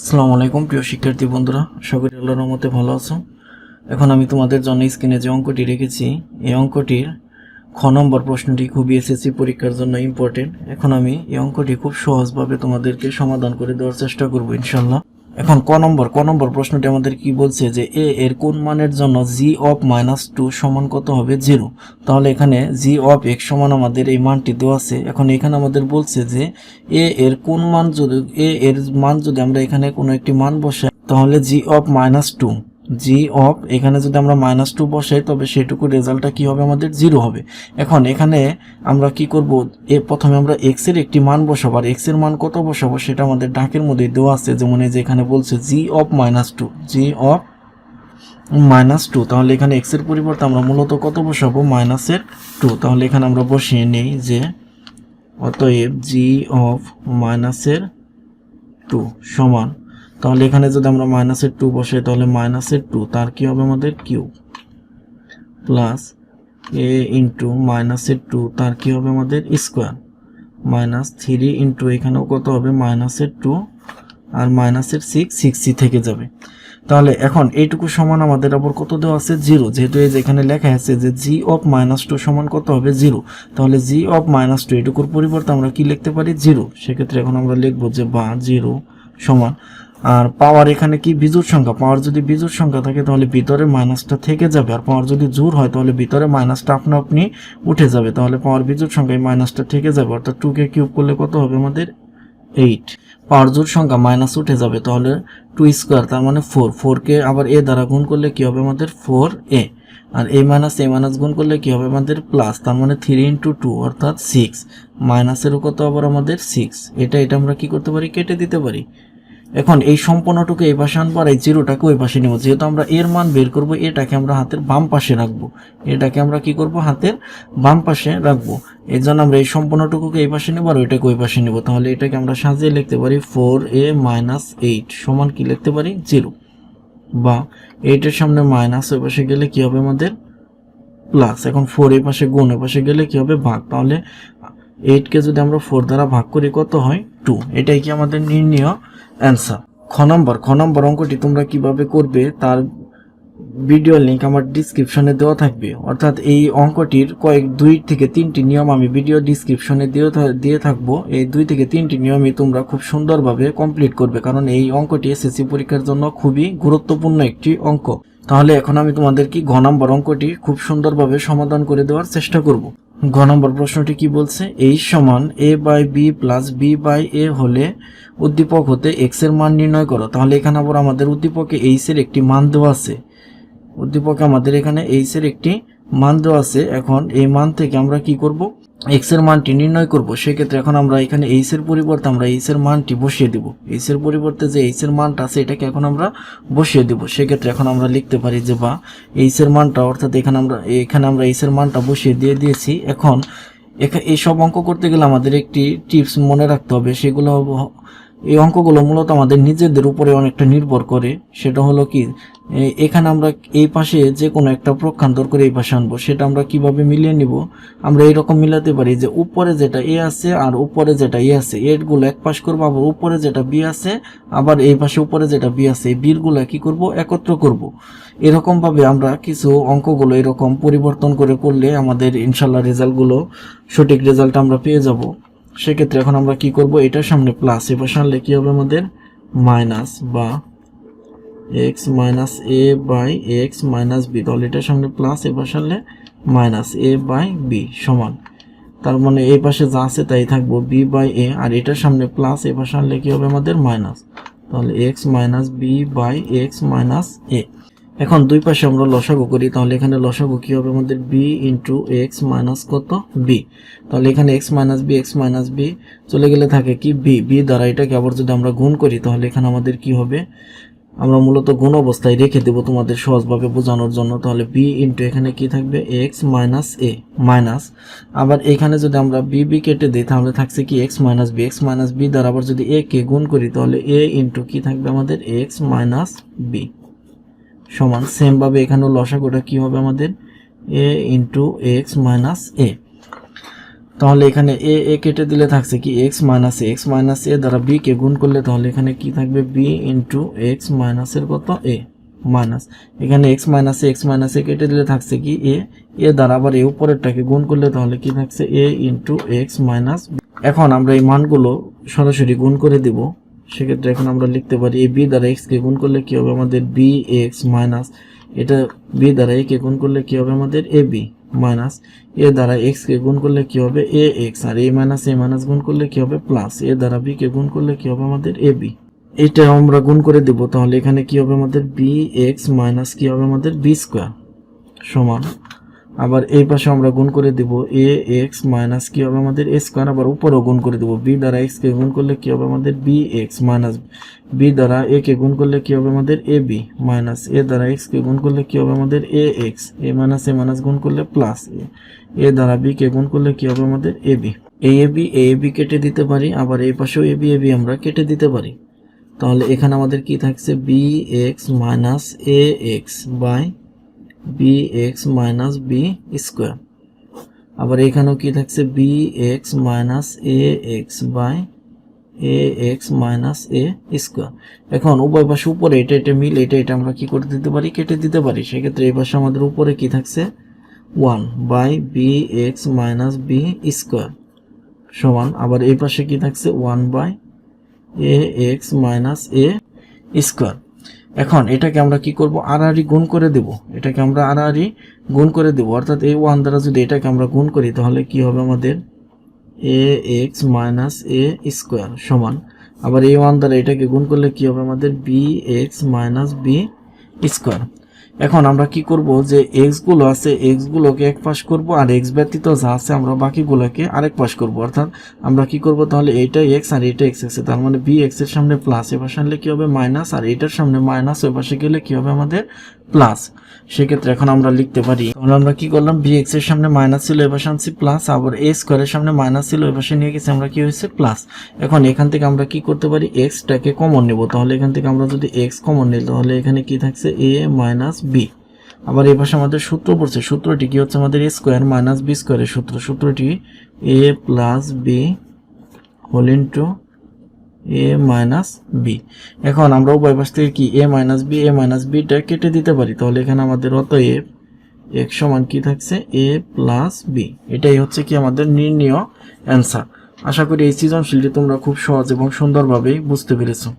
আসসালামু আলাইকুম প্রিয় শিক্ষার্থী বন্ধুরা, আশা করি আল্লাহর রহমতে ভালো আছো। এখন আমি তোমাদের জন্য স্ক্রিনে যে অঙ্কটি রেখেছি, এই অঙ্কটির খ নম্বর প্রশ্নটি খুবই এসএসসি পরীক্ষার জন্য ইম্পর্টেন্ট। এখন আমি এই অঙ্কটি খুব সহজভাবে তোমাদেরকে সমাধান করে দেওয়ার চেষ্টা করব ইনশাল্লাহ। এখন ক নম্বর প্রশ্নটি আমাদের কি বলছে যে এ এর কোন মানের জন্য জি অফ -2 সমান কত হবে 0। তাহলে এখানে জি অফ এক্স সমান আমাদের এই মানটি দেওয়া আছে। এখন এখানে আমাদের বলছে যে এ এর কোন মান, যদি এ এর মান যদি আমরা এখানে কোনো একটি মান বসাই তাহলে জি অফ -2, জি অফ এখানে যদি আমরা -2 বসাই তবে সেটুকু রেজাল্টটা কি হবে আমাদের 0 হবে। এখন এখানে আমরা কি করব, প্রথমে আমরা এক্স এর একটি মান বসাবো, আর এক্স এর মান কত বসাবো সেটা আমাদের ডাকের মধ্যে দেওয়া আছে। যেমন এই যে এখানে বলছে জি অফ -2, জি অফ -2, তাহলে এখানে এক্স এর পরিবর্তে আমরা মূলত কত বসাবো, -2। তাহলে এখানে আমরা বসিয়ে নেই যে অতএব জি অফ -2 সমান, তাহলে এখানে যদি আমরা -2 বসাই তাহলে -2 তার কি হবে আমাদের কিউব, প্লাস এ ইন্টু -2 তার কি হবে আমাদের স্কোয়ার, -3 ইন্টু এখানেও কত হবে -2 আর -6 থেকে যাবে। তাহলে এখন এইটুকু সমান আমাদের আবার কত দেওয়া আছে, 0। যেহেতু এই যে এখানে লেখা আছে যে জি অফ -2 সমান কত হবে 0, তাহলে জি অফ -2 এটুকুর পরিবর্তে আমরা কি লিখতে পারি 0। সেক্ষেত্রে এখন আমরা লিখবো যে বা 0 সমান, আর পাওয়ার এখানে কি বিজোড় সংখ্যা, পাওয়ার যদি বিজোড় সংখ্যা থাকে তাহলে ভিতরে মাইনাসটা থেকে যাবে, আর পাওয়ার যদি জোড় হয় তাহলে ভিতরে মাইনাসটা আপনা আপনি উঠে যাবে। তাহলে পাওয়ার বিজোড় সংখ্যায় মাইনাসটা থেকে যাবে, অর্থাৎ 2 কে কিউব করলে কত হবে আমাদের 8। পাওয়ার জোড় সংখ্যা মাইনাস উঠে যাবে, তাহলে 2 স্কোয়ার তার মানে 4, 4 কে আবার এ দ্বারা গুণ করলে কি হবে আমাদের 4a, আর এ মাইনাস গুণ করলে কি হবে আমাদের প্লাস, তার মানে 3 ইন্টু 2 অর্থাৎ 6, মাইনাসেরও কত আবার আমাদের 6। এটা আমরা কি করতে পারি, কেটে দিতে পারি। এখন এই সম্পূর্ণটুকু এই পাশে আনবো আর এই জিরোটাকে ওই পাশে নেব। যেহেতু আমরা এর মান বের করব, এটাকে আমরা হাতের বাম পাশে রাখবো, এটাকে আমরা কি করব, হাতের বাম পাশে রাখবো। এই জন্য আমরা এই সম্পূর্ণটুকুকে এই পাশে নেব আর ওইটাকে ওই পাশে নেব। তাহলে এটাকে আমরা সাজিয়ে লিখতে পারি 4a - 8 সমান কি লিখতে পারি 0, বা 8 এর সামনে মাইনাস ওই পাশে গেলে কি হবে আমাদের প্লাস। এখন 4 এই পাশে গুণ, ওই পাশে গেলে কি হবে ভাগ। তাহলে 8 কে যদি আমরা 4 দ্বারা ভাগ করি কত হয় 2। এটাই কি আমাদের নির্ণয় অ্যান্সার। খ নম্বর অঙ্কটি তোমরা কিভাবে করবে তার ভিডিও লিংক আমার ডিসক্রিপশনে দেওয়া থাকবে। অর্থাৎ এই অঙ্কটির 2 থেকে 3টি নিয়ম আমি ভিডিও ডিসক্রিপশনে দিয়ে থাকবো। এই 2 থেকে 3টি নিয়মই তোমরা খুব সুন্দরভাবে কমপ্লিট করবে, কারণ এই অঙ্কটি এসএসসি পরীক্ষার জন্য খুবই গুরুত্বপূর্ণ একটি অঙ্ক। তাহলে এখন আমি তোমাদেরকে ঘ নম্বর অঙ্কটি খুব সুন্দরভাবে সমাধান করে দেওয়ার চেষ্টা করব। ঘ নম্বর প্রশ্নটি কি বলছে, এইচ সমান a/b প্লাস b/a হলে উদ্দীপক হতে x এর মান নির্ণয় করো। তাহলে এখানে আবার আমাদের উদ্দীপকে এইচ এর একটি মান দেওয়া আছে, উদ্দীপকে আমাদের এখানে এইচ এর একটি মান দেওয়া আছে। এখন এই মান থেকে আমরা কি করব, x এর মানটি নির্ণয় করব। সেক্ষেত্রে এখন আমরা এখানে এইচ এর পরিবর্তে আমরা এইচ এর মানটি বসিয়ে দেব। এইচ এর পরিবর্তে যে এইচ এর মানটা আছে এটাকে এখন আমরা বসিয়ে দেব। সেক্ষেত্রে এখন আমরা লিখতে পারি যে বা এইচ এর মানটা, অর্থাৎ এখানে আমরা এইচ এর মানটা বসিয়ে দিয়েছি। এখন এই সব অঙ্ক করতে গেলে আমাদের একটি টিপস মনে রাখতে হবে, সেগুলো এই অঙ্কগুলো মূলত আমাদের নিজেদের উপরে অনেকটা নির্ভর করে। সেটা হলো কি, এখানে আমরা এই পাশে যে কোনো একটা প্রক্ষান্তর করে এই পাশে আনবো, সেটা আমরা কিভাবে মিলিয়ে নিব, আমরা এইরকম মিলাতে পারি যে উপরে যেটা এ আছে আর উপরে যেটা এ আছে, এর গুলো এক পাশ করবো, আবার উপরে যেটা বি আছে আবার এই পাশে উপরে যেটা বি আছে, এই বির গুলা কি করব, একত্র করব। এরকম ভাবে আমরা কিছু অঙ্কগুলো এরকম পরিবর্তন করে করলে আমাদের ইনশাল্লাহ রেজাল্টগুলো সঠিক রেজাল্ট আমরা পেয়ে যাব। সেক্ষেত্রে এখন আমরা কি করব, এটার সামনে প্লাস, এ পাশে আনলে কি হবে আমাদের মাইনাস, বা x minus a by x minus b। তাহলে এটার সামনে প্লাস, এ পাশে আনলে মাইনাস a বাই b সমান, তার মানে এই পাশে যা আছে তাই থাকবো b বাই a, আর এটার সামনে প্লাস, এ পাশে আনলে কি হবে আমাদের মাইনাস। তাহলে x minus b by x minus a। এখন দুই পাশে আমরা লসাগু করি, তাহলে এখানে লসাগু কি হবে আমাদের b ইন্টু এক্স মাইনাস কত b। তাহলে এখানে x মাইনাস b চলে গেলে থাকে কি b দ্বারা এটাকে আবার যদি আমরা গুণ করি তাহলে এখানে আমাদের কি হবে, আমরা মূলত গুণ অবস্থায় রেখে দেব তোমাদের সহজভাবে বোঝানোর জন্য। তাহলে b ইন্টু এখানে কি থাকবে x মাইনাস a মাইনাস, আবার এখানে যদি আমরা b কেটে দিই তাহলে থাকছে কি x মাইনাস b দ্বারা আবার যদি a কে গুণ করি তাহলে a ইন্টু কি থাকবে আমাদের x মাইনাস b সমান, সেম ভাবে এখানেও লসাগুটা কি হবে আমাদের a into x minus a। তাহলে এখানে এ এ কেটে দিলে থাকছে কি এক্স মাইনাস এ দ্বারা বি কে গুণ করলে তাহলে এখানে কি থাকবে বি ইন্টু এক্স মাইনাসের কত এ মাইনাস এখানে এক্স মাইনাস এ কেটে দিলে থাকছে কি এ এ দ্বারা আবার এ উপরেরটাকে গুণ করলে তাহলে কি থাকছে এ ইন্টু এক্স মাইনাস। এখন আমরা এই মানগুলো সরাসরি গুণ করে দিব। সেক্ষেত্রে এখন আমরা লিখতে পারি এ বি দ্বারা এক্স কে গুণ করলে কি হবে আমাদের বি এক্স মাইনাস এটা বি দ্বারা এ কে গুণ করলে কি হবে আমাদের এ বি মাইনাস এ দ্বারা এক্স কে গুণ করলে কি হবে এ এক্স আর এ মাইনাস গুণ করলে কি হবে প্লাস এ দ্বারা বি কে গুণ করলে কি হবে আমাদের এ বি। এটা আমরা গুণ করে দেব তাহলে এখানে কি হবে আমাদের বি এক্স মাইনাস কি হবে আমাদের বি স্কোয়ার সমান আবার এই পাশে আমরা গুণ করে দেব এ এক্স মাইনাস কি হবে আমাদের এ স্কোয়ার আবার উপরেও গুণ করে দেব বি দ্বারা এক্স কে গুণ করলে কি হবে আমাদের বি এক্স মাইনাস বি দ্বারা এ কে গুণ করলে কি হবে আমাদের এ বি মাইনাস এ দ্বারা এক্স কে গুণ করলে কি হবে আমাদের এ এক্স এ মাইনাস গুণ করলে প্লাস এ দ্বারা বি কে গুণ করলে কি হবে আমাদের এ বি এ বি কেটে দিতে পারি আবার এই পাশেও এ বি আমরা কেটে দিতে পারি। তাহলে এখানে আমাদের কি থাকছে B X minus A X by B X minus B square আবার এখানেও কি থাকছে B X minus A X by A X minus A square. এখন উভয় পাশে উপরে এটা মিল এটা আমরা কি করে দিতে পারি কেটে দিতে পারি। সেক্ষেত্রে এই পাশে আমাদের উপরে কি থাকছে 1 by B X minus B square সমান আবার এই পাশে কি থাকছে 1 by A X minus A square. এখন এটাকে আমরা কি করব আড়াআড়ি গুণ করে দেব এটাকে আমরা আড়াআড়ি গুণ করে দেব অর্থাৎ এই 1 দ্বারা যদি এটাকে আমরা গুণ করি তাহলে কি হবে আমাদের এ এক্স মাইনাস এ স্কোয়ার সমান আবার এই 1 দ্বারা এটাকে গুণ করলে কি হবে আমাদের B X minus B square. এখন আমরা কি করব যে এক্স গুলো আছে এক্স গুলোকে এক পাশ করব আর এক্স ব্যতীত যা আছে আমরা বাকিগুলোকে আরেক পাশ করব অর্থাৎ আমরা কি করব তাহলে এইটা এক্স আর এইটা এক্স আছে তার মানে বি এক্স এর সামনে প্লাস এ পাশে আনলে কি হবে মাইনাস আর এটার সামনে মাইনাস ওই পাশে গেলে কি হবে আমাদের প্লাস। সেক্ষেত্রে এখন আমরা লিখতে পারি তাহলে আমরা কি করলাম বি এক্স এর সামনে মাইনাস ছিল এবার আনছি প্লাস আবার এ স্কোয়ারের সামনে মাইনাস ছিল এবার নিয়ে গেছি আমরা কি হয়েছে প্লাস। এখন এখান থেকে আমরা কি করতে পারি এক্সটাকে কমন নেব তাহলে এখান থেকে আমরা যদি এক্স কমন নিই তাহলে এখানে কি থাকছে এ মাইনাস বি আবার এই পাশে আমাদের সূত্র পড়ছে সূত্রটি কি হচ্ছে আমাদের এ স্কোয়ার মাইনাস বি স্কোয়ারের সূত্রটি এ প্লাস বি হোল ইন্টু এ মাইনাস বি। এখন আমরা উভয় পাশ থেকে কি এ মাইনাস বিটা কেটে দিতে পারি তাহলে এখানে আমাদের অতএব এক্স সমান কি থাকছে এ প্লাস বি। এটাই হচ্ছে কি আমাদের নির্ণীয় অ্যান্সার। আশা করি এই সৃজনশীলটি তোমরা খুব সহজ এবং সুন্দরভাবে বুঝতে পেরেছো।